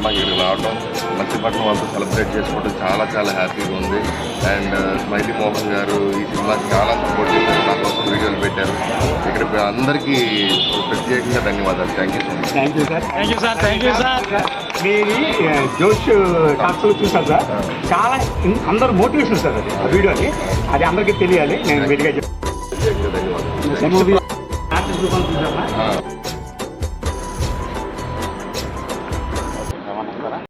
సినిమాకి ఇక్కడికి రావడం, మచిలీపట్నం వాళ్ళతో సెలబ్రేట్ చేసుకోవడం చాలా చాలా హ్యాపీగా ఉంది. అండ్ స్మైలీ మోహన్ గారు ఈ సినిమాకి చాలా సపోర్ట్ చేశారు, నా కోసం వీడియోలు పెట్టారు. ఇక్కడ అందరికీ ప్రత్యేకంగా ధన్యవాదాలు. Thank you so much. Thank you sir. Thank you sir. Thank you sir. మీది జోష్ టాక్స్లో చూసాను సార్, చాలా అందరూ మోటివేషన్ సార్ అది ఆ వీడియోని, అది అందరికీ తెలియాలి. నేను విడిగా ప్రత్యేకంగా ధన్యవాదాలు. ఆర్టిస్ట్ రూపంలో చూసాను.